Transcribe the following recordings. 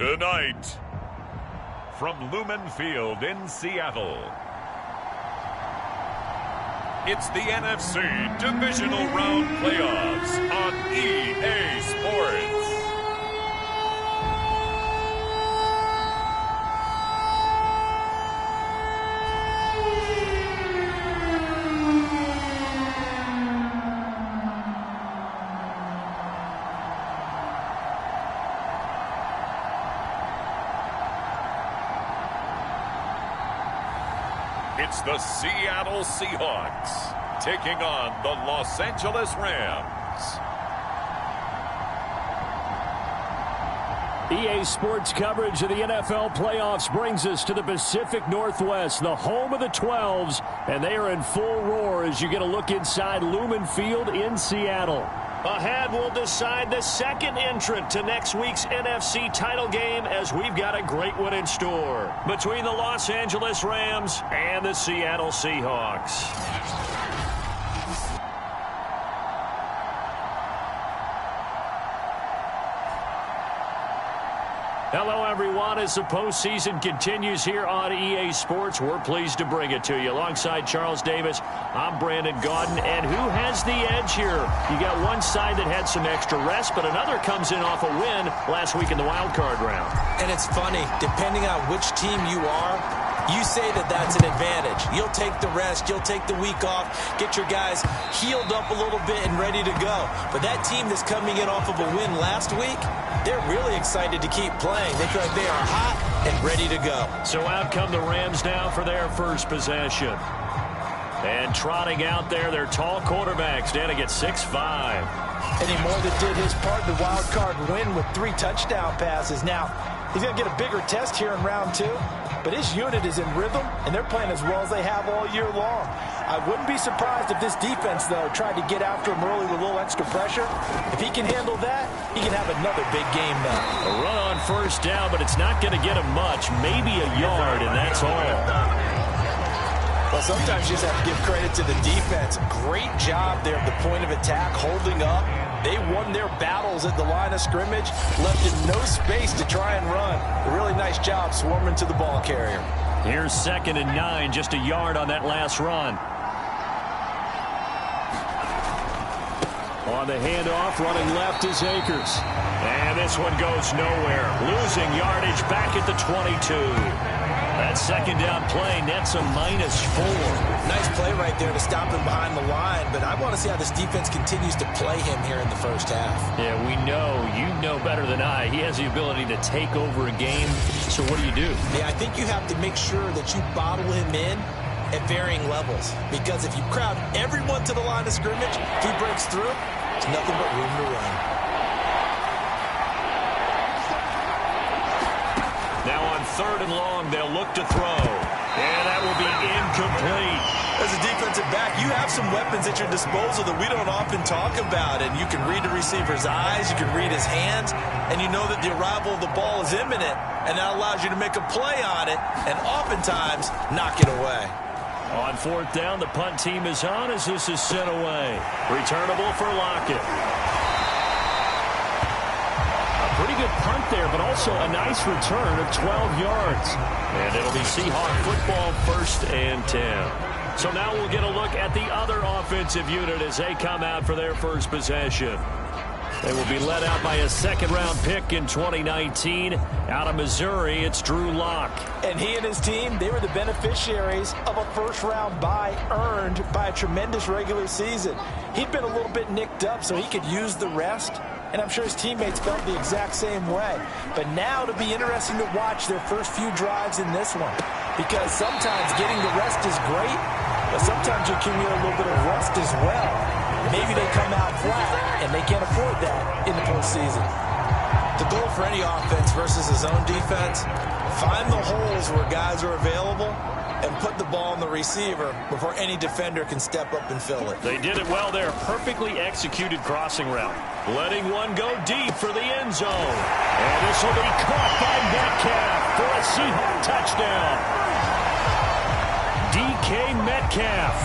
Tonight, from Lumen Field in Seattle, it's the NFC Divisional Round Playoffs on EA Sports. It's the Seattle Seahawks taking on the Los Angeles Rams. EA Sports coverage of the NFL playoffs brings us to the Pacific Northwest, the home of the 12s, and they are in full roar as you get a look inside Lumen Field in Seattle. Ahead, we'll decide the second entrant to next week's NFC title game as we've got a great one in store between the Los Angeles Rams and the Seattle Seahawks. Hello, everyone. As the postseason continues here on EA Sports, we're pleased to bring it to you. Alongside Charles Davis, I'm Brandon Gaudin. And who has the edge here? You got one side that had some extra rest, but another comes in off a win last week in the wild card round. And it's funny, depending on which team you are, you say that that's an advantage. You'll take the rest. You'll take the week off. Get your guys healed up a little bit and ready to go. But that team that's coming in off of a win last week, they're really excited to keep playing. They feel like they are hot and ready to go. So out come the Rams now for their first possession. And trotting out there, their tall quarterback standing at 6'5". Eddie Moore that did his part, the wild card win with 3 touchdown passes. Now, he's going to get a bigger test here in round 2. But his unit is in rhythm, and they're playing as well as they have all year long. I wouldn't be surprised if this defense, though, tried to get after him early with a little extra pressure. If he can handle that, he can have another big game now. A run on first down, but it's not going to get him much. Maybe a yard, and that's all. Well, sometimes you just have to give credit to the defense. Great job there at the point of attack, holding up. They won their battles at the line of scrimmage, left him no space to try and run. A really nice job swarming to the ball carrier. Here's 2nd and 9, just a yard on that last run. On the handoff, running left is Akers. And this one goes nowhere. Losing yardage back at the 22. That second down play nets a -4. Nice play right there to stop him behind the line, but I want to see how this defense continues to play him here in the first half. Yeah, we know, you know better than I, he has the ability to take over a game. So what do? Yeah, I think you have to make sure that you bottle him in at varying levels, because if you crowd everyone to the line of scrimmage, if he breaks through, there's nothing but room to run. Now on 3rd and long, they'll look to throw. And that will be incomplete. As a defensive back, you have some weapons at your disposal that we don't often talk about. And you can read the receiver's eyes, you can read his hands, and you know that the arrival of the ball is imminent. And that allows you to make a play on it and oftentimes knock it away. On 4th down, the punt team is on as this is sent away. Returnable for Lockett. Pretty good punt there, but also a nice return of 12 yards. And it'll be Seahawk football 1st and 10. So now we'll get a look at the other offensive unit as they come out for their first possession. They will be led out by a 2nd-round pick in 2019. Out of Missouri, it's Drew Lock. And he and his team, they were the beneficiaries of a first-round bye earned by a tremendous regular season. He'd been a little bit nicked up, so he could use the rest. And I'm sure his teammates felt the exact same way. But now it'll be interesting to watch their first few drives in this one. Because sometimes getting the rest is great, but sometimes you accumulate a little bit of rust as well. Maybe they come out flat, and they can't afford that in the postseason. The goal for any offense versus a zone defense, find the holes where guys are available and put the ball on the receiver before any defender can step up and fill it. They did it well there. Perfectly executed crossing route. Letting one go deep for the end zone. And this will be caught by Metcalf for a Seahawk touchdown. DK Metcalf,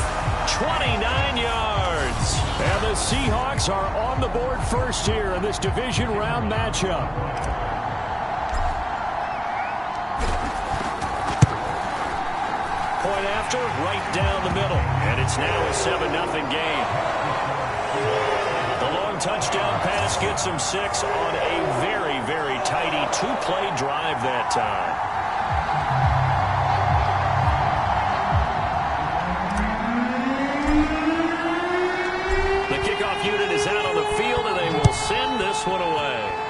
29 yards. And the Seahawks are on the board first here in this division round matchup. after, right down the middle. And it's now a 7-0 game. The long touchdown pass gets him 6 on a very, very tidy 2-play drive that time. The kickoff unit is out on the field, and they will send this one away.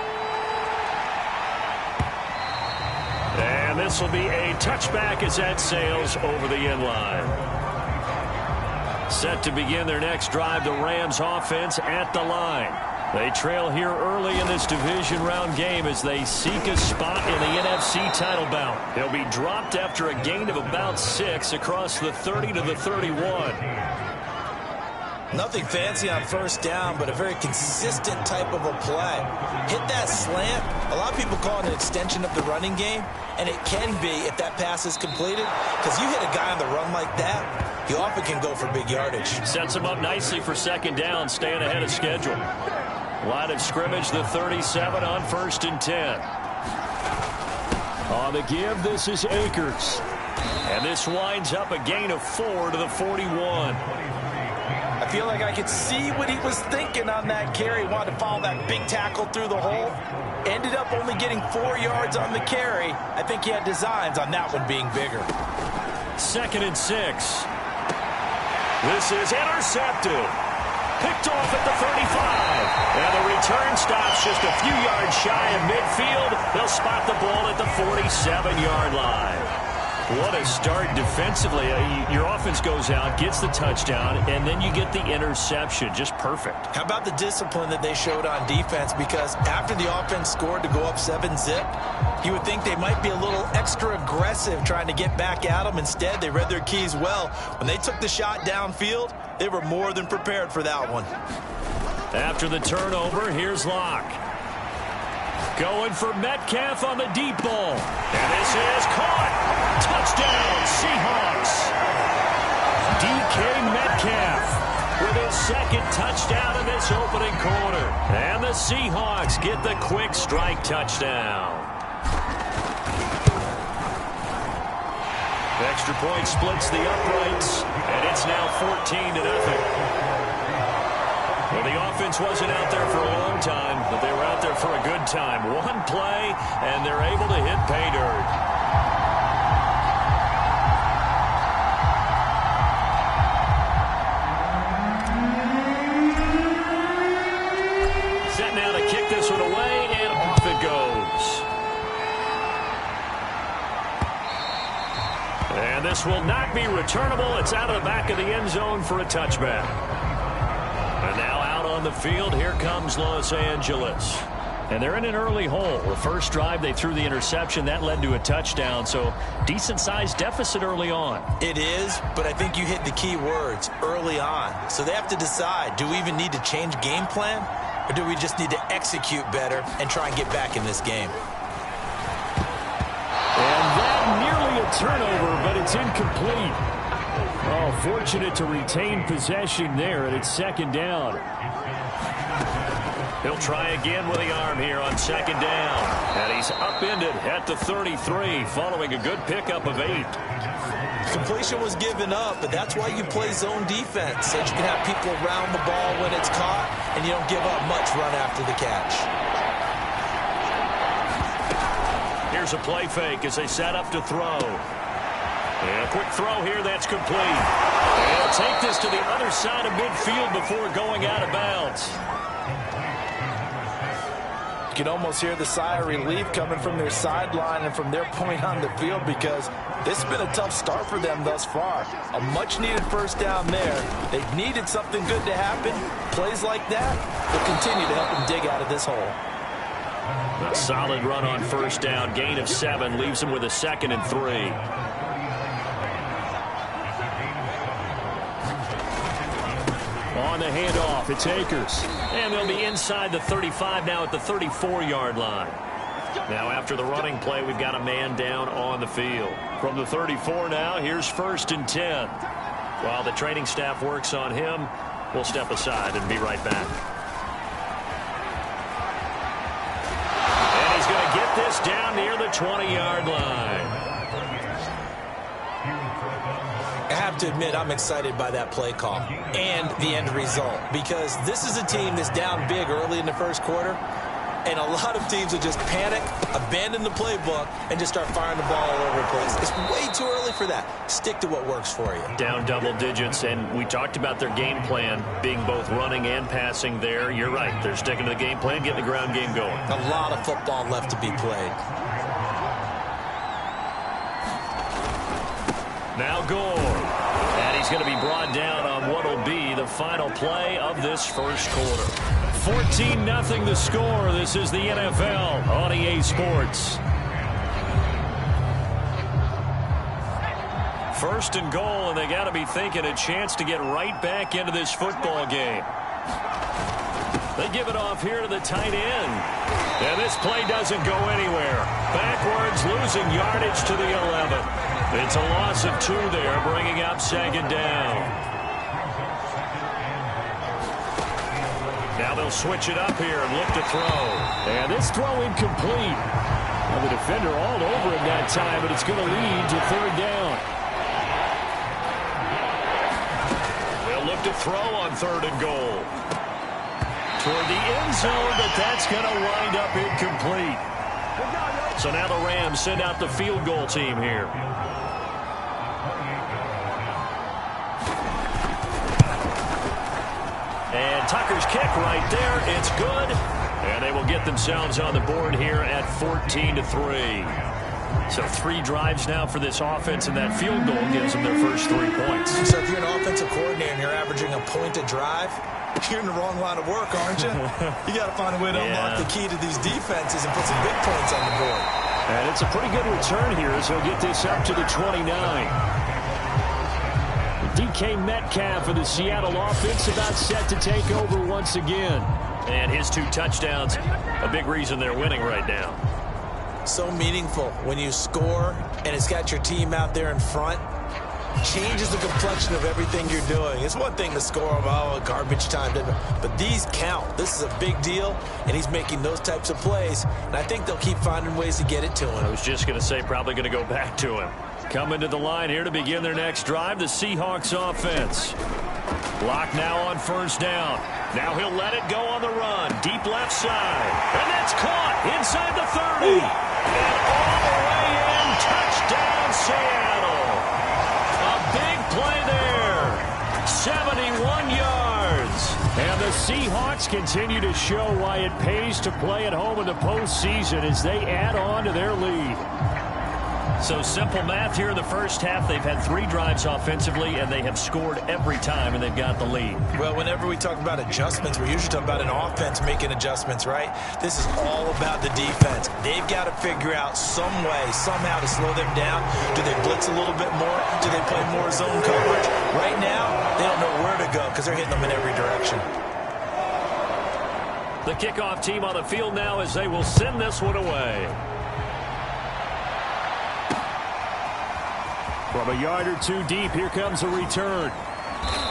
And this will be a touchback as that sails over the end line. Set to begin their next drive, the Rams offense at the line. They trail here early in this division round game as they seek a spot in the NFC title bout. They'll be dropped after a gain of about 6 across the 30 to the 31. Nothing fancy on first down, but a very consistent type of a play. Hit that slant. A lot of people call it an extension of the running game, and it can be if that pass is completed, because you hit a guy on the run like that, you often can go for big yardage. Sets him up nicely for second down, staying ahead of schedule. Line of scrimmage, the 37 on 1st and 10. On the give, this is Akers. And this winds up a gain of 4 to the 41. I feel like I could see what he was thinking on that carry. Wanted to follow that big tackle through the hole. Ended up only getting 4 yards on the carry. I think he had designs on that one being bigger. 2nd and 6. This is intercepted. Picked off at the 35. And the return stops just a few yards shy of midfield. They'll spot the ball at the 47-yard line. What a start defensively. Your offense goes out, gets the touchdown, and then you get the interception. Just perfect. How about the discipline that they showed on defense? Because after the offense scored to go up 7-zip, you would think they might be a little extra aggressive trying to get back at them. Instead, they read their keys well. When they took the shot downfield, they were more than prepared for that one. After the turnover, here's Locke. Going for Metcalf on the deep ball. And this is caught. Touchdown, Seahawks. DK Metcalf with his 2nd touchdown in this opening quarter. And the Seahawks get the quick strike touchdown. Extra point splits the uprights, and it's now 14-0. Well, the offense wasn't out there for a long time, but they were out there for a good time. One play, and they're able to hit pay dirt. Set now to kick this one away, and off it goes. And this will not be returnable. It's out of the back of the end zone for a touchback. And now out on the field, here comes Los Angeles. And they're in an early hole. The first drive, they threw the interception. That led to a touchdown. So decent-sized deficit early on. It is, but I think you hit the key words, early on. So they have to decide, do we even need to change game plan? Or do we just need to execute better and try and get back in this game? And that nearly a turnover, but it's incomplete. Oh, fortunate to retain possession there, and it's 2nd down. He'll try again with the arm here on 2nd down. And he's upended at the 33 following a good pickup of 8. Completion was given up, but that's why you play zone defense, so you can have people around the ball when it's caught, and you don't give up much run after the catch. Here's a play fake as they set up to throw. And a quick throw here, that's complete. And he'll take this to the other side of midfield before going out of bounds. You can almost hear the sigh of relief coming from their sideline and from their point on the field, because this has been a tough start for them thus far. A much-needed first down there. They've needed something good to happen. Plays like that will continue to help them dig out of this hole. A solid run on first down. Gain of 7 leaves them with a 2nd and 3. On the handoff, it's Akers. And they'll be inside the 35 now at the 34-yard line. Now after the running play, we've got a man down on the field. From the 34 now, here's 1st and 10. While the training staff works on him, we'll step aside and be right back. And he's going to get this down near the 20-yard line. have to admit I'm excited by that play call and the end result, because this is a team that's down big early in the first quarter, and a lot of teams will just panic, abandon the playbook, and just start firing the ball all over the place. It's way too early for that. Stick to what works for you. Down double digits, and we talked about their game plan being both running and passing there. You're right. They're sticking to the game plan, getting the ground game going. A lot of football left to be played. Now Gore. And he's going to be brought down on what will be the final play of this first quarter. 14-0 the score. This is the NFL on EA Sports. First and goal, and they got to be thinking a chance to get right back into this football game. They give it off here to the tight end. And this play doesn't go anywhere. Backwards, losing yardage to the 11. It's a loss of 2 there, bringing up second down. Now they'll switch it up here and look to throw. And this throw incomplete. Now the defender all over him that time, but it's going to lead to third down. They'll look to throw on third and goal. Toward the end zone, but that's going to wind up incomplete. So now the Rams send out the field goal team here. And Tucker's kick right there. It's good. And they will get themselves on the board here at 14-3. So 3 drives now for this offense, and that field goal gives them their first 3 points. So if you're an offensive coordinator and you're averaging a point a drive, you're in the wrong line of work, aren't you? You got to find a way to unlock the key to these defenses and put some big points on the board. And it's a pretty good return here, so he'll get this up to the 29. DK Metcalf of the Seattle offense about set to take over once again. And his 2 touchdowns, a big reason they're winning right now. So meaningful when you score and it's got your team out there in front. Changes the complexion of everything you're doing. It's one thing to score them, garbage time, but these count. This is a big deal, and he's making those types of plays, and I think they'll keep finding ways to get it to him. I was just going to say probably going to go back to him. Coming to the line here to begin their next drive, the Seahawks offense. Block now on first down. Now he'll let it go on the run. Deep left side. And that's caught inside the 30. And all the way in. Touchdown, Seattle. A big play there. 71 yards. And the Seahawks continue to show why it pays to play at home in the postseason as they add on to their lead. So simple math here in the first half. They've had 3 drives offensively, and they have scored every time, and they've got the lead. Well, whenever we talk about adjustments, we're usually talking about an offense making adjustments, right? This is all about the defense. They've got to figure out some way, somehow to slow them down. Do they blitz a little bit more? Do they play more zone coverage? Right now, they don't know where to go because they're hitting them in every direction. The kickoff team on the field now as they will send this one away. From a yard or 2 deep, here comes a return.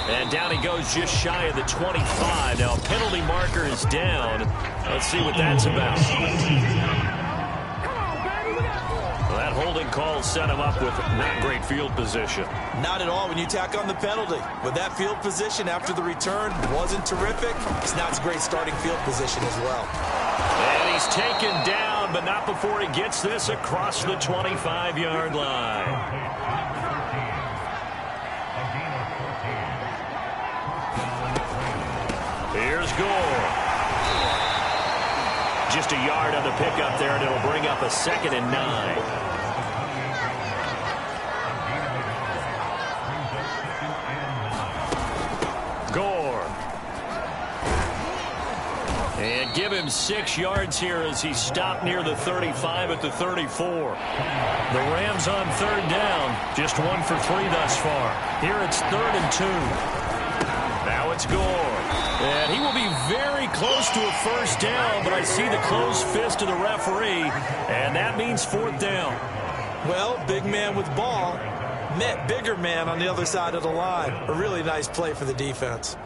And down he goes just shy of the 25. Now a penalty marker is down. Let's see what that's about. Well, that holding call set him up with not great field position. Not at all when you tack on the penalty. With that field position after the return wasn't terrific. It's not a great starting field position as well. And he's taken down, but not before he gets this across the 25-yard line. Here's Gore. Just a yard on the pickup there, and it'll bring up a 2nd and 9. Gore. And give him 6 yards here as he stopped near the 35 at the 34. The Rams on third down. Just 1 for 3 thus far. Here it's 3rd and 2. Now it's Gore. And he will be very close to a first down, but I see the closed fist of the referee, and that means 4th down. Well, big man with ball met bigger man on the other side of the line. A really nice play for the defense.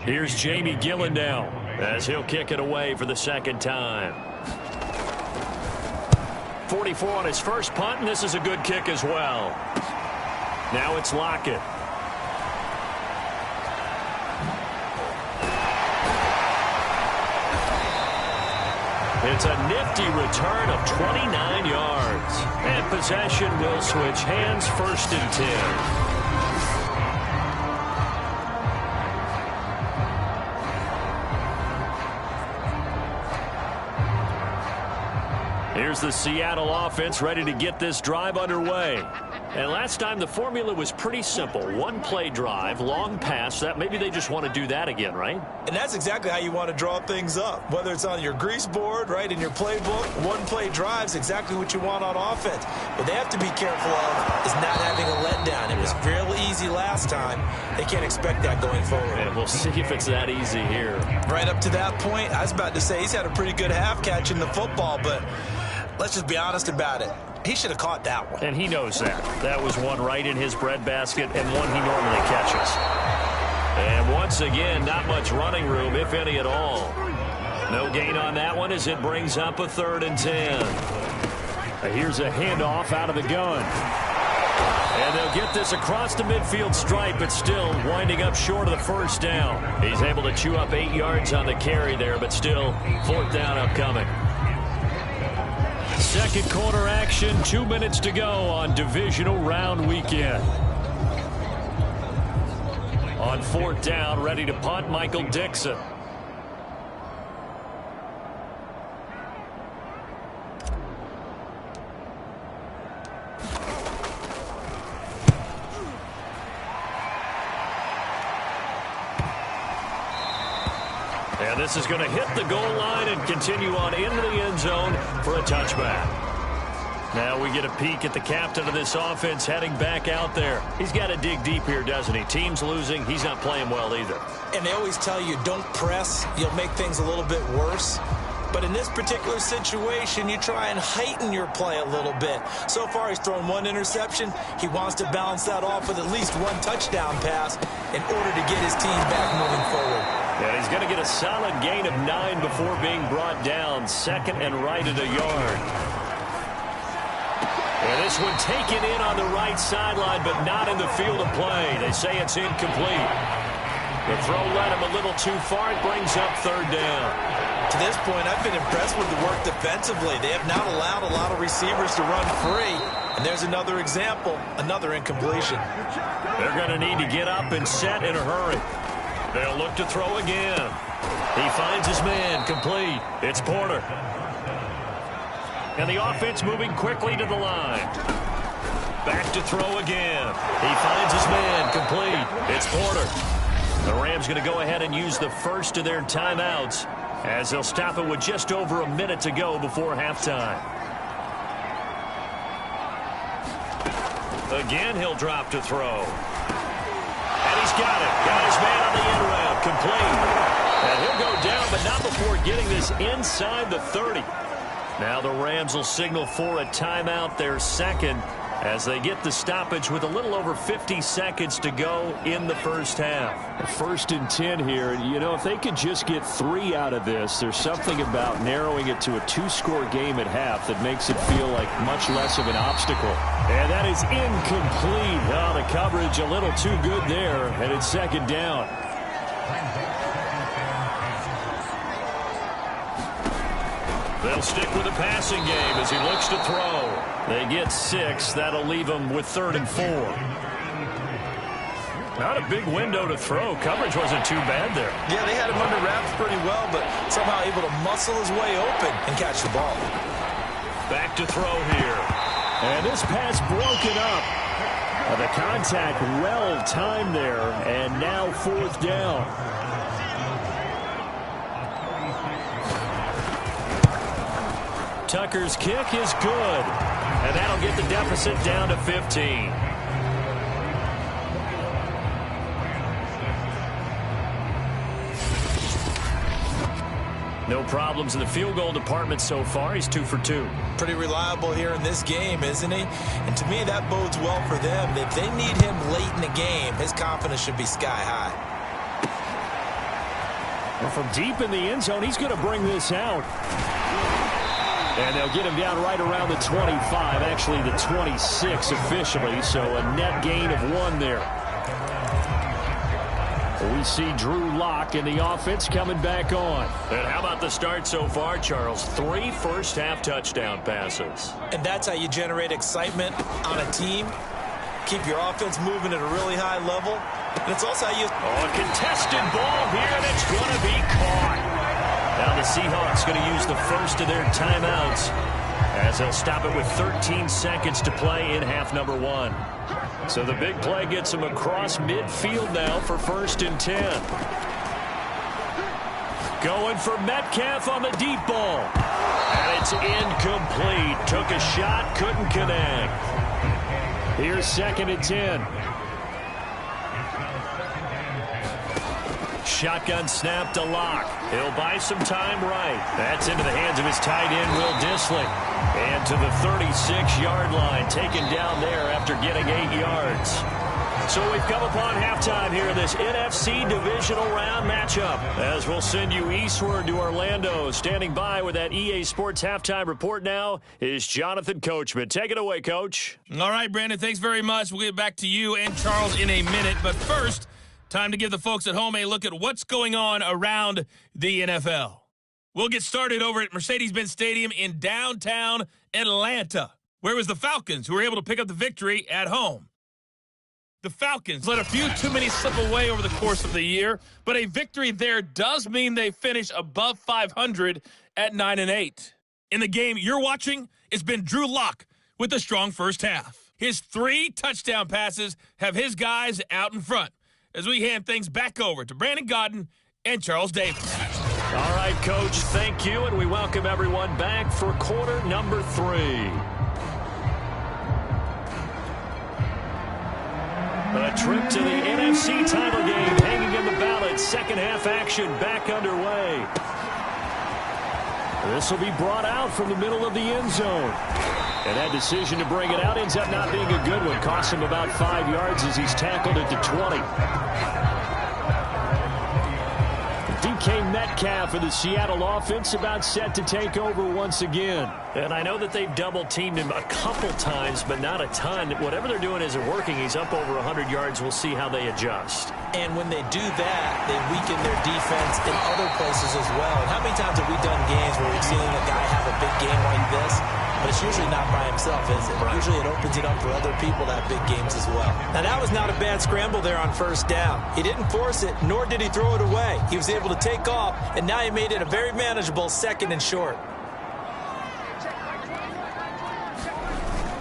Here's Jamie Gillen now as he'll kick it away for the second time. 44 on his first punt, and this is a good kick as well. Now it's Lockett. It's a nifty return of 29 yards. And possession will switch hands, 1st and 10. Here's the Seattle offense ready to get this drive underway. And last time the formula was pretty simple. 1-play drive, long pass. That maybe they just want to do that again, right? And that's exactly how you want to draw things up. Whether it's on your grease board, right, in your playbook, 1-play drives exactly what you want on offense. What they have to be careful of is not having a letdown. It was fairly easy last time. They can't expect that going forward. And we'll see if it's that easy here. Right up to that point, I was about to say he's had a pretty good half catching the football, but let's just be honest about it. He should have caught that one. And he knows that. That was one right in his breadbasket and one he normally catches. And once again, not much running room, if any at all. No gain on that one as it brings up a 3rd and 10. Here's a handoff out of the gun. And they'll get this across the midfield stripe, but still winding up short of the first down. He's able to chew up 8 yards on the carry there, but still 4th down upcoming. Second quarter action, 2 minutes to go on divisional round weekend. On 4th down, ready to punt, Michael Dixon. And this is going to hit the goal line and continue on into the end zone for a touchback. Now we get a peek at the captain of this offense heading back out there. He's got to dig deep here, doesn't he? Team's losing. He's not playing well either. And they always tell you, don't press. You'll make things a little bit worse. But in this particular situation, you try and heighten your play a little bit. So far, he's thrown 1 interception. He wants to balance that off with at least 1 touchdown pass in order to get his team back moving forward. Yeah, he's going to get a solid gain of 9 before being brought down. 2nd and right at a yard. And this one taken in on the right sideline, but not in the field of play. They say it's incomplete. The throw led him a little too far. It brings up 3rd down. To this point, I've been impressed with the work defensively. They have not allowed a lot of receivers to run free. And there's another example, another incompletion. They're going to need to get up and set in a hurry. They'll look to throw again. He finds his man, complete. It's Porter. And the offense moving quickly to the line. Back to throw again. He finds his man, complete. It's Porter. The Rams going to go ahead and use the first of their timeouts as they'll stop it with just over a minute to go before halftime. Again, he'll drop to throw. And he's got it. Got his man on the end route. Complete. And he'll go down, but not before getting this inside the 30. Now the Rams will signal for a timeout, their second, as they get the stoppage with a little over 50 seconds to go in the first half. 1st and 10 here. You know, if they could just get 3 out of this, there's something about narrowing it to a 2-score game at half that makes it feel like much less of an obstacle. And that is incomplete. Oh, the coverage a little too good there, and it's 2nd down. They'll stick with the passing game as he looks to throw. They get 6. That'll leave them with 3rd and 4. Not a big window to throw. Coverage wasn't too bad there. Yeah, they had him under wraps pretty well, but somehow able to muscle his way open and catch the ball. Back to throw here. And this pass broken up. The contact well timed there, and now 4th down. Tucker's kick is good, and that'll get the deficit down to 15. No problems in the field goal department so far. He's 2 for 2. Pretty reliable here in this game, isn't he? And to me, that bodes well for them. If they need him late in the game, his confidence should be sky high. Well, from deep in the end zone, he's going to bring this out. And they'll get him down right around the 25, actually the 26 officially, so a net gain of 1 there. We see Drew Lock in the offense coming back on. And how about the start so far, Charles? 3 first-half touchdown passes. And that's how you generate excitement on a team. Keep your offense moving at a really high level. And it's also how you... Oh, a contested ball here, and it's going to be caught. Now the Seahawks going to use the first of their timeouts as they'll stop it with 13 seconds to play in half number 1. So the big play gets them across midfield now for 1st and 10. Going for Metcalf on the deep ball. And it's incomplete. Took a shot, couldn't connect. Here's 2nd and 10. Shotgun snap to Lock. He'll buy some time right. That's into the hands of his tight end, Will Dissly. And to the 36-yard line, taken down there after getting 8 yards. So we've come upon halftime here in this NFC divisional round matchup. As we'll send you eastward to Orlando. Standing by with that EA Sports halftime report now is Jonathan Coachman. Take it away, Coach. All right, Brandon, thanks very much. We'll get back to you and Charles in a minute. But first, time to give the folks at home a look at what's going on around the NFL. We'll get started over at Mercedes-Benz Stadium in downtown Atlanta, where it was the Falcons who were able to pick up the victory at home. The Falcons let a few too many slip away over the course of the year, but a victory there does mean they finish above 500 at 9-8. In the game you're watching, it's been Drew Lock with a strong first half. His 3 touchdown passes have his guys out in front, as we hand things back over to Brandon Godden and Charles Davis. All right, Coach, thank you, and we welcome everyone back for quarter number 3. A trip to the NFC title game hanging in the balance. Second half action back underway. This will be brought out from the middle of the end zone. And that decision to bring it out ends up not being a good one. Costs him about 5 yards as he's tackled at the 20. DK Metcalf of the Seattle offense about set to take over once again. And I know that they've double-teamed him a couple times, but not a ton. Whatever they're doing isn't working. He's up over 100 yards. We'll see how they adjust. And when they do that, they weaken their defense in other places as well. And how many times have we done games where we've seen a guy have a big game like this? But it's usually not by himself, is it? Right. Usually it opens it up for other people to have big games as well. Now, that was not a bad scramble there on first down. He didn't force it, nor did he throw it away. He was able to take off, and now he made it a very manageable 2nd and short.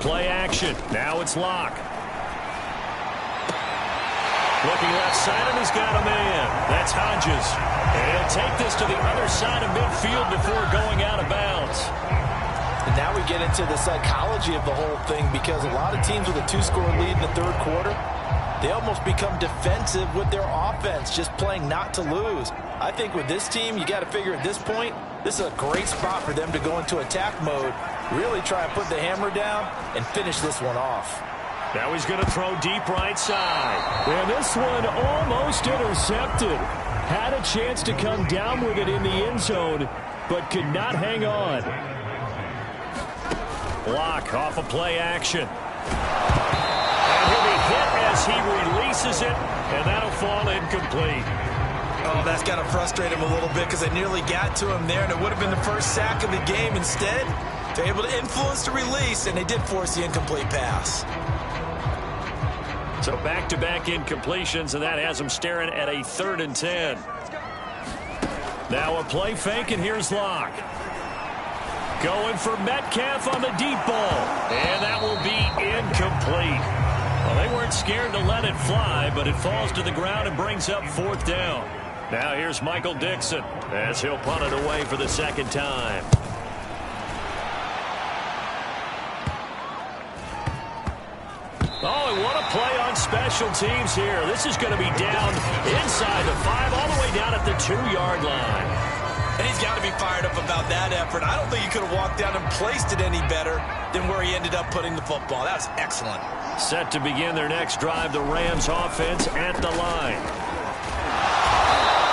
Play action. Now it's Lock. Looking left side, and he's got a man. That's Hodges. And he'll take this to the other side of midfield before going out of bounds. And now we get into the psychology of the whole thing, because a lot of teams with a 2-score lead in the 3rd quarter, they almost become defensive with their offense, just playing not to lose. I think with this team, you got to figure at this point, this is a great spot for them to go into attack mode, really try and put the hammer down and finish this one off. Now he's going to throw deep right side. And this one almost intercepted. Had a chance to come down with it in the end zone, but could not hang on. Lock off of play action. And he'll be hit as he releases it, and that'll fall incomplete. Oh, that's got to frustrate him a little bit, because they nearly got to him there, and it would have been the first sack of the game. Instead, they're able to influence the release, and they did force the incomplete pass. So back-to-back incompletions, and that has them staring at a 3rd and 10. Now a play fake, and here's Lock. Going for Metcalf on the deep ball. And that will be incomplete. Well, they weren't scared to let it fly, but it falls to the ground and brings up 4th down. Now here's Michael Dixon as he'll punt it away for the 2nd time. Oh, and what a play on special teams here. This is going to be down inside the 5, all the way down at the 2-yard line. And he's got to be fired up about that effort. I don't think he could have walked down and placed it any better than where he ended up putting the football. That was excellent. Set to begin their next drive, the Rams offense at the line.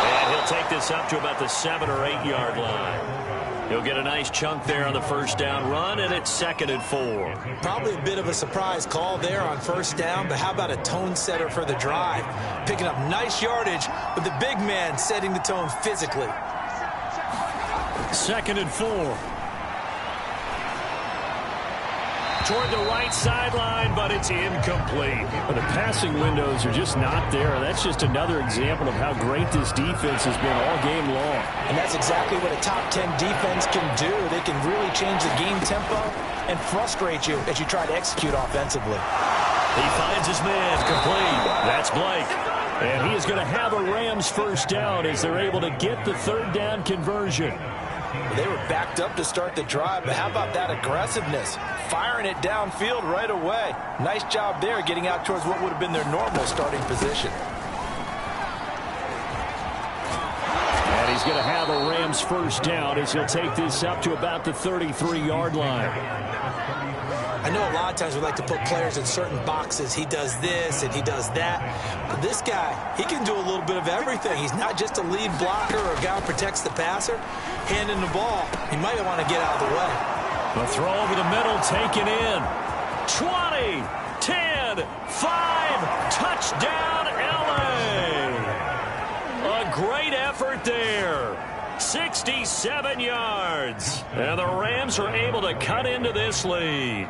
And he'll take this up to about the 7 or 8 yard line. He'll get a nice chunk there on the first down run, and it's 2nd and 4. Probably a bit of a surprise call there on first down, but how about a tone setter for the drive? Picking up nice yardage with the big man setting the tone physically. 2nd and 4. Toward the right sideline, but it's incomplete. The passing windows are just not there. That's just another example of how great this defense has been all game long. And that's exactly what a top 10 defense can do. They can really change the game tempo and frustrate you as you try to execute offensively. He finds his man complete. That's Blake. And he is going to have a Rams first down as they're able to get the 3rd down conversion. They were backed up to start the drive, but how about that aggressiveness? Firing it downfield right away. Nice job there getting out towards what would have been their normal starting position. And he's going to have a Rams first down as he'll take this up to about the 33-yard line. I know a lot of times we like to put players in certain boxes. He does this and he does that. But this guy, he can do a little bit of everything. He's not just a lead blocker or a guy who protects the passer. Handing the ball, he might want to get out of the way. The throw over the middle, taken in. 20, 10, 5, touchdown LA. A great effort there. 67 yards. And the Rams are able to cut into this lead.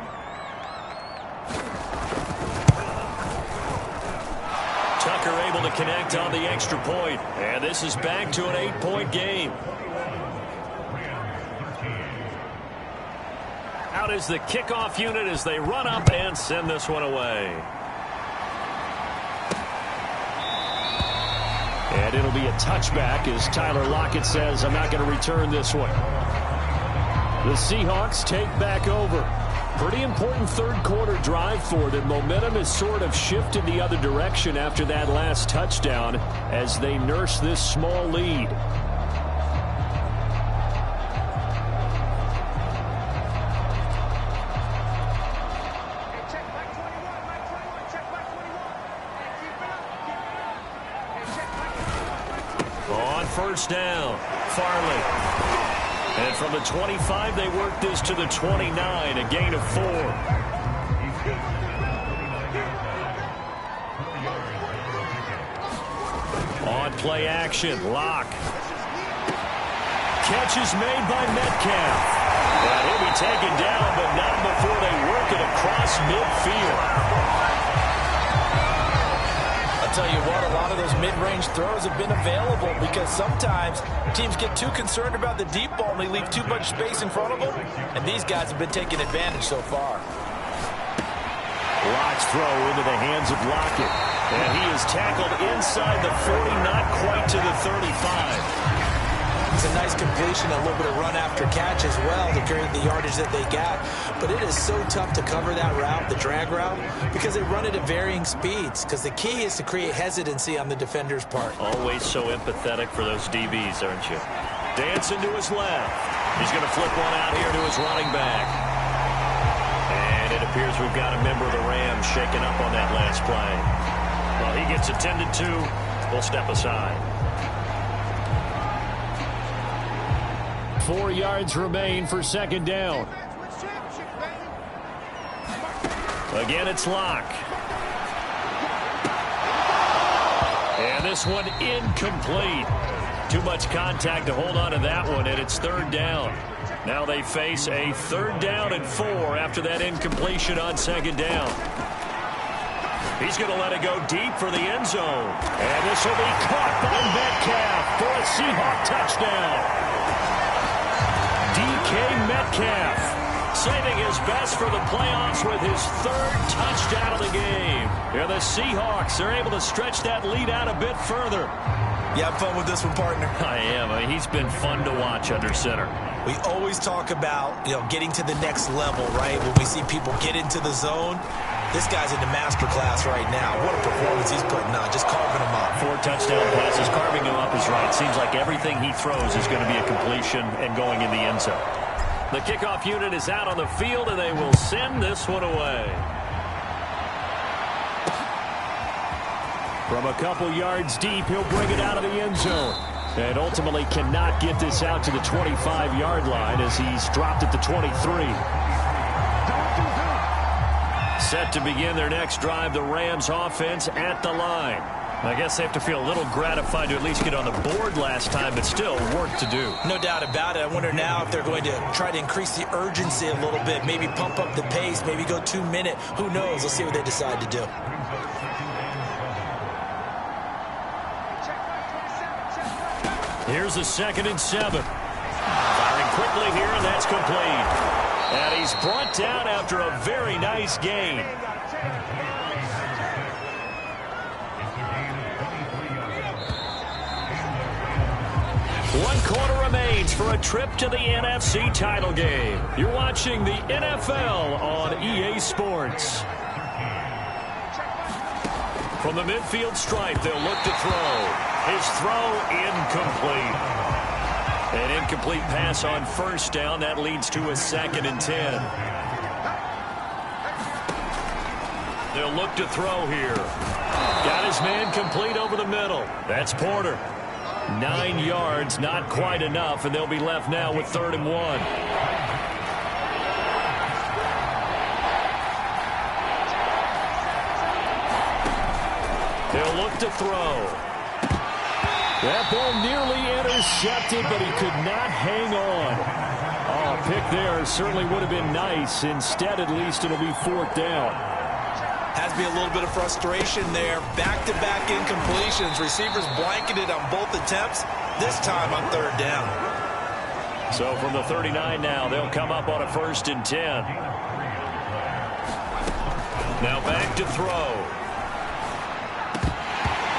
Tucker able to connect on the extra point. And this is back to an 8-point game. Out is the kickoff unit as they run up and send this one away. And it'll be a touchback as Tyler Lockett says, I'm not going to return this one. The Seahawks take back over. Pretty important third quarter drive for them. Momentum has sort of shifted the other direction after that last touchdown as they nurse this small lead. On first down, Farley. And from the 25, they work this to the 29, a gain of 4. On play action, Locke. Catch is made by Metcalf. And he'll be taken down, but not before they work it across midfield. Tell you what, a lot of those mid-range throws have been available because sometimes teams get too concerned about the deep ball and they leave too much space in front of them, and these guys have been taking advantage so far. Locke's throw into the hands of Lockett, and he is tackled inside the 40, not quite to the 35. It's a nice completion, a little bit of run after catch as well to create the yardage that they got. But it is so tough to cover that route, the drag route, because they run it at varying speeds. Because the key is to create hesitancy on the defender's part. Always so empathetic for those DBs, aren't you? Dancing to his left. He's going to flip one out here to his running back. And it appears we've got a member of the Rams shaking up on that last play. Well, he gets attended to. We'll step aside. 4 yards remain for second down. Again, it's Locke. And this one incomplete. Too much contact to hold on to that one, and it's third down. Now they face a 3rd down and 4 after that incompletion on second down. He's going to let it go deep for the end zone. And this will be caught by Metcalf for a Seahawk touchdown. DK Metcalf saving his best for the playoffs with his 3rd touchdown of the game. Here the Seahawks are able to stretch that lead out a bit further. You have fun with this one, partner? I am. I mean, he's been fun to watch under center. We always talk about, getting to the next level, right? When we see people get into the zone, this guy's in the master class right now. What a performance he's putting on, just carving them up. 4 touchdown passes, carving him up is right. Seems like everything he throws is going to be a completion and going in the end zone. The kickoff unit is out on the field, and they will send this one away. From a couple yards deep, he'll bring it out of the end zone. And ultimately cannot get this out to the 25-yard line as he's dropped at the 23. Set to begin their next drive, the Rams offense at the line. I guess they have to feel a little gratified to at least get on the board last time, but still work to do. No doubt about it. I wonder now if they're going to try to increase the urgency a little bit, maybe pump up the pace, maybe go 2-minute. Who knows? Let's see what they decide to do. Here's a 2nd and 7. Firing quickly here, and that's complete. And he's brought down after a very nice gain. 1 quarter remains for a trip to the NFC title game. You're watching the NFL on EA Sports. From the midfield stripe, they'll look to throw. His throw incomplete. An incomplete pass on 1st down. That leads to a 2nd and 10. They'll look to throw here. Got his man complete over the middle. That's Porter. 9 yards, not quite enough, and they'll be left now with 3rd and 1. They'll look to throw. That ball nearly intercepted, but he could not hang on. Oh, a pick there certainly would have been nice. Instead, at least, it'll be 4th down. Has to be a little bit of frustration there. Back-to-back incompletions. Receivers blanketed on both attempts. This time on 3rd down. So from the 39 now, they'll come up on a 1st and 10. Now back to throw.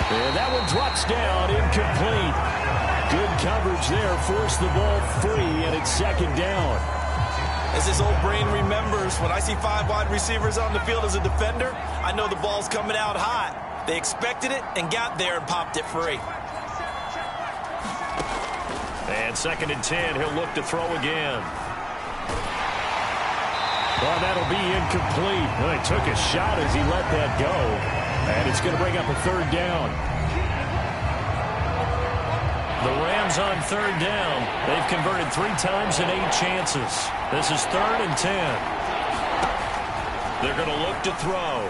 And that one drops down, incomplete. Good coverage there. Forced the ball free, and it's 2nd down. As his old brain remembers, when I see 5 wide receivers on the field as a defender, I know the ball's coming out hot. They expected it and got there and popped it free. And 2nd and 10, he'll look to throw again. Well, that'll be incomplete. Well, he took a shot as he let that go. And it's going to bring up a 3rd down. The Rams on 3rd down. They've converted 3 times in 8 chances. This is 3rd and 10. They're going to look to throw.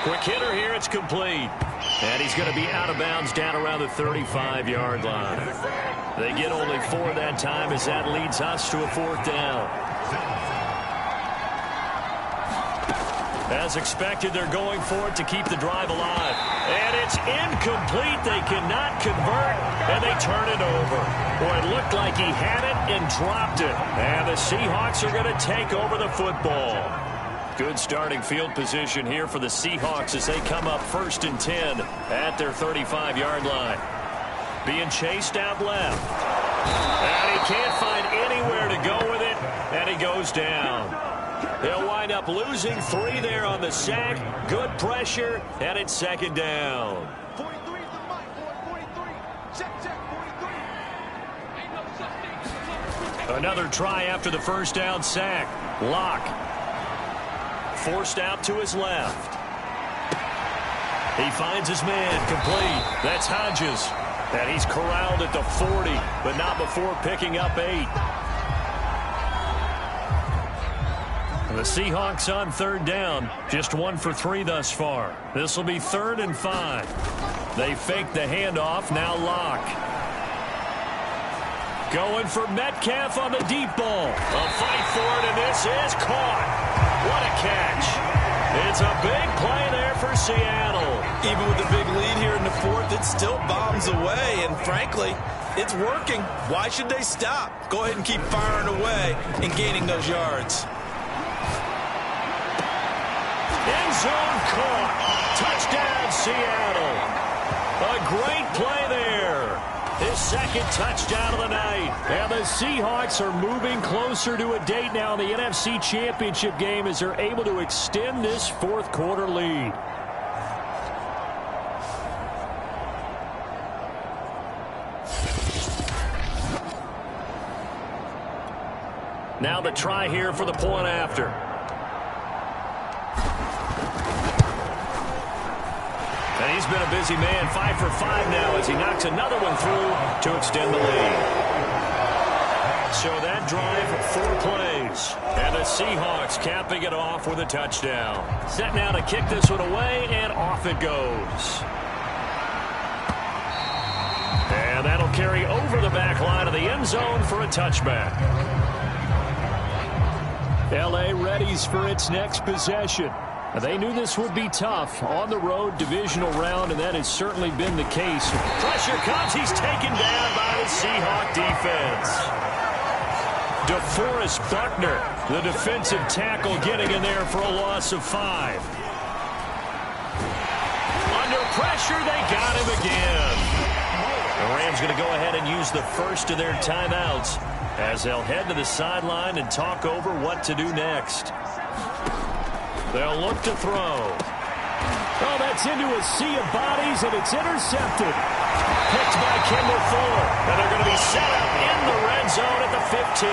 Quick hitter here. It's complete. And he's going to be out of bounds down around the 35-yard line. They get only 4 that time as that leads us to a 4th down. As expected, they're going for it to keep the drive alive. And it's incomplete. They cannot convert, and they turn it over. Boy, it looked like he had it and dropped it. And the Seahawks are going to take over the football. Good starting field position here for the Seahawks as they come up 1st and 10 at their 35-yard line. Being chased out left. And he can't find anywhere to go with it, and he goes down. They'll wind up losing 3 there on the sack. Good pressure, and it's 2nd down. 43 is the mic, boy. 43. Check, 43. Another try after the 1st down sack. Lock. Forced out to his left. He finds his man complete. That's Hodges. And he's corralled at the 40, but not before picking up 8. The Seahawks on 3rd down, just 1 for 3 thus far. This will be 3rd and 5. They fake the handoff, now Lock. Going for Metcalf on the deep ball. A fight for it, and this is caught. What a catch. It's a big play there for Seattle. Even with a big lead here in the 4th, it still bombs away, and frankly, it's working. Why should they stop? Go ahead and keep firing away and gaining those yards. End zone caught. Touchdown, Seattle. A great play there. His 2nd touchdown of the night. And the Seahawks are moving closer to a date now in the NFC Championship game as they're able to extend this 4th quarter lead. Now the try here for the point after. And he's been a busy man, 5 for 5 now as he knocks another one through to extend the lead. So that drive, 4 plays. And the Seahawks capping it off with a touchdown. Set now to kick this one away, and off it goes. And that'll carry over the back line of the end zone for a touchback. L.A. readies for its next possession. They knew this would be tough on the road, divisional round, and that has certainly been the case. Pressure comes. He's taken down by the Seahawk defense. DeForest Buckner, the defensive tackle, getting in there for a loss of 5. Under pressure, they got him again. The Rams going to go ahead and use the first of their timeouts as they'll head to the sideline and talk over what to do next. They'll look to throw. Oh, that's into a sea of bodies, and it's intercepted. Picked by Kendall Fuller. And they're going to be set up in the red zone at the 15.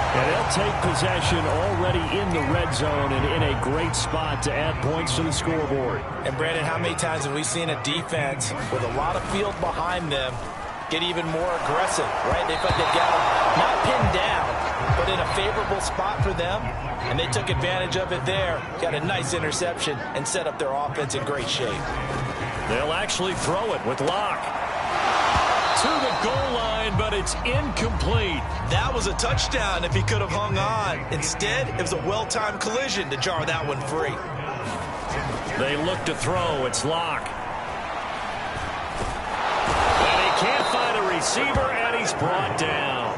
And they'll take possession already in the red zone and in a great spot to add points to the scoreboard. And, Brandon, how many times have we seen a defense with a lot of field behind them get even more aggressive, right? They felt they've got them not pinned down, but in a favorable spot for them, and they took advantage of it there. Got a nice interception and set up their offense in great shape. They'll actually throw it with Locke. To the goal line, but it's incomplete. That was a touchdown if he could have hung on. Instead, it was a well-timed collision to jar that one free. They look to throw. It's Locke. And he can't find a receiver, and he's brought down.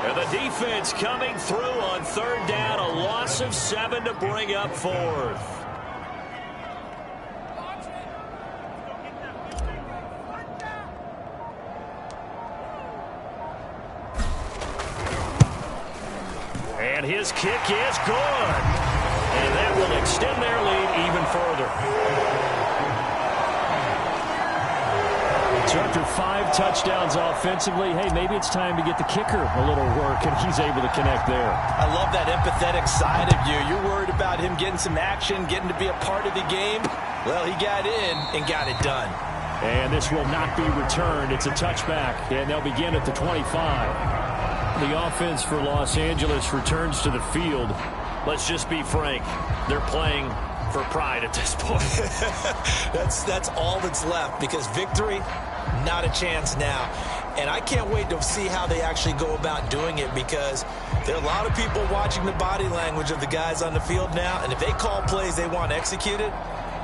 And the defense coming through on 3rd down. A loss of 7 to bring up 4th. And his kick is good. And that will extend their lead even further. So after 5 touchdowns offensively, hey, maybe it's time to get the kicker a little work, and he's able to connect there. I love that empathetic side of you. You're worried about him getting some action, getting to be a part of the game. Well, he got in and got it done. And this will not be returned. It's a touchback, and they'll begin at the 25. The offense for Los Angeles returns to the field. Let's just be frank. They're playing for pride at this point. That's all that's left, because victory, not a chance now. And I can't wait to see how they actually go about doing it, because there are a lot of people watching the body language of the guys on the field now, and if they call plays they want executed,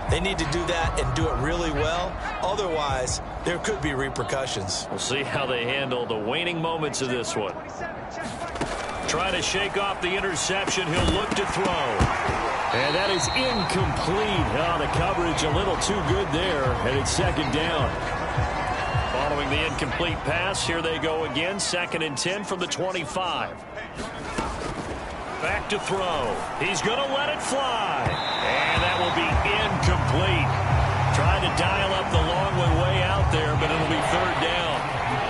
they need to do that and do it really well. Otherwise, there could be repercussions. We'll see how they handle the waning moments of this one. Trying to shake off the interception. He'll look to throw. And that is incomplete. Oh, the coverage a little too good there, and it's 2nd down. Following the incomplete pass, here they go again. 2nd and 10 from the 25. Back to throw. He's going to let it fly. And that will be incomplete. Tried to dial up the long one way out there, but it'll be 3rd down.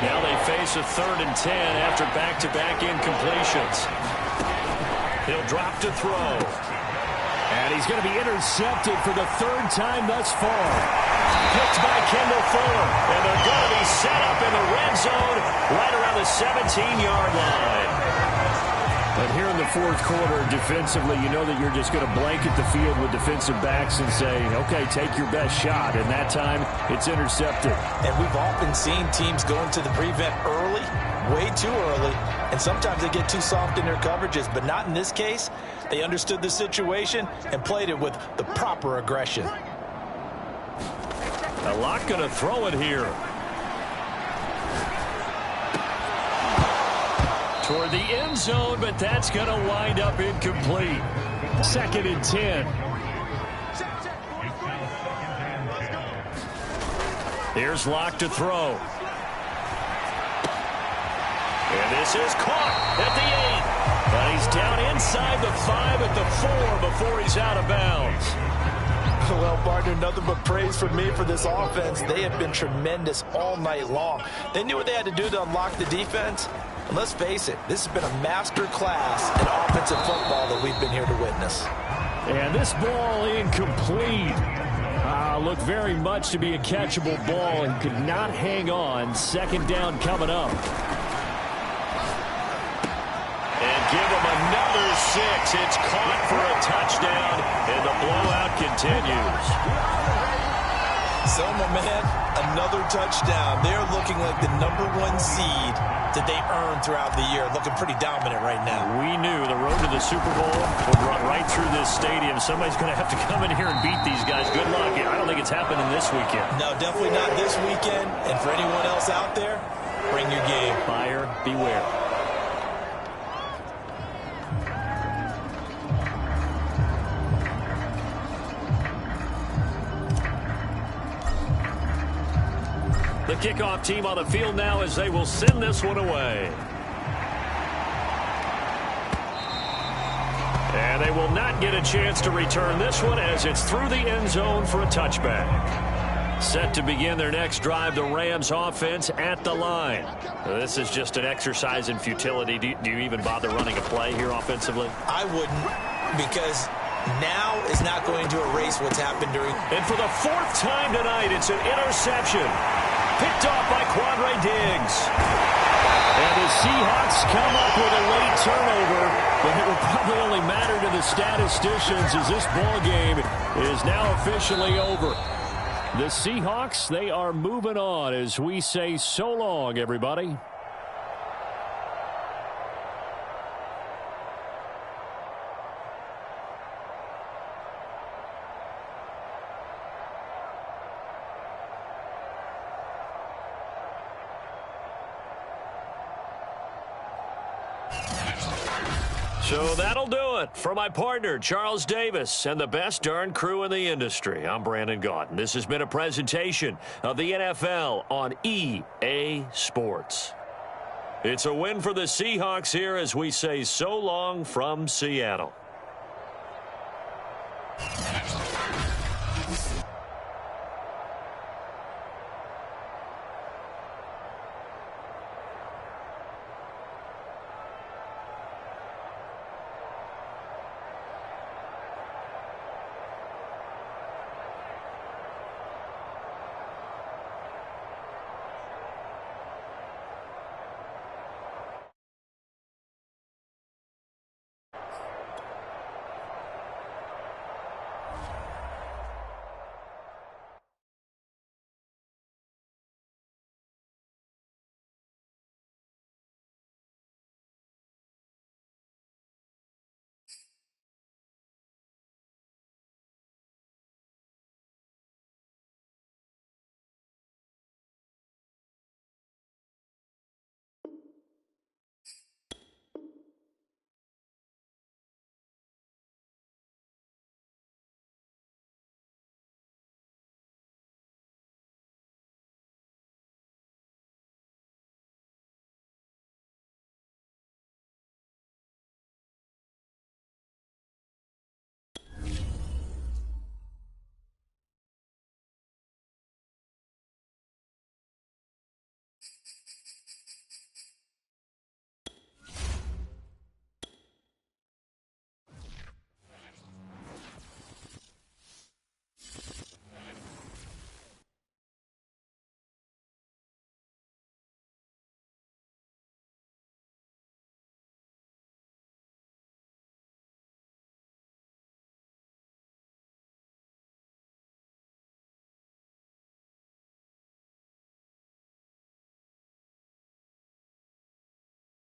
Now they face a 3rd and 10 after back-to-back incompletions. He'll drop to throw. And he's going to be intercepted for the 3rd time thus far. Picked by Kendall Fuller. And they're going to be set up in the red zone right around the 17-yard line. But here in the 4th quarter, defensively, you know that you're just going to blanket the field with defensive backs and say, okay, take your best shot. And that time, it's intercepted. And we've often seen teams go into the prevent early, way too early, and sometimes they get too soft in their coverages. But not in this case. They understood the situation and played it with the proper aggression. A lot going to throw it here. Toward the end zone, but that's going to wind up incomplete. 2nd and 10. Here's Locke to throw. And this is caught at the 8. But he's down inside the 5 at the 4 before he's out of bounds. Well, partner, nothing but praise from me for this offense. They have been tremendous all night long. They knew what they had to do to unlock the defense. And let's face it, this has been a master class in offensive football that we've been here to witness. And this ball incomplete. looked very much to be a catchable ball and could not hang on. Second down coming up. And give them another 6. It's caught for a touchdown, and the blowout continues. Selma, man, another touchdown. They're looking like the #1 seed that they earned throughout the year. Looking pretty dominant right now. We knew the road to the Super Bowl would run right through this stadium. Somebody's going to have to come in here and beat these guys. Good luck. I don't think it's happening this weekend. No, definitely not this weekend. And for anyone else out there, bring your game. Buyer beware. The kickoff team on the field now as they will send this one away. And they will not get a chance to return this one as it's through the end zone for a touchback. Set to begin their next drive, the Rams offense at the line. This is just an exercise in futility. Do you even bother running a play here offensively? I wouldn't, because now is not going to erase what's happened during. And for the 4th time tonight, it's an interception. Picked off by Quadre Diggs. And the Seahawks come up with a late turnover, but it will probably only matter to the statisticians as this ball game is now officially over. The Seahawks, they are moving on as we say so long, everybody. So that'll do it. For my partner, Charles Davis, and the best darn crew in the industry, I'm Brandon Gaudin. This has been a presentation of the NFL on EA Sports. It's a win for the Seahawks here as we say so long from Seattle.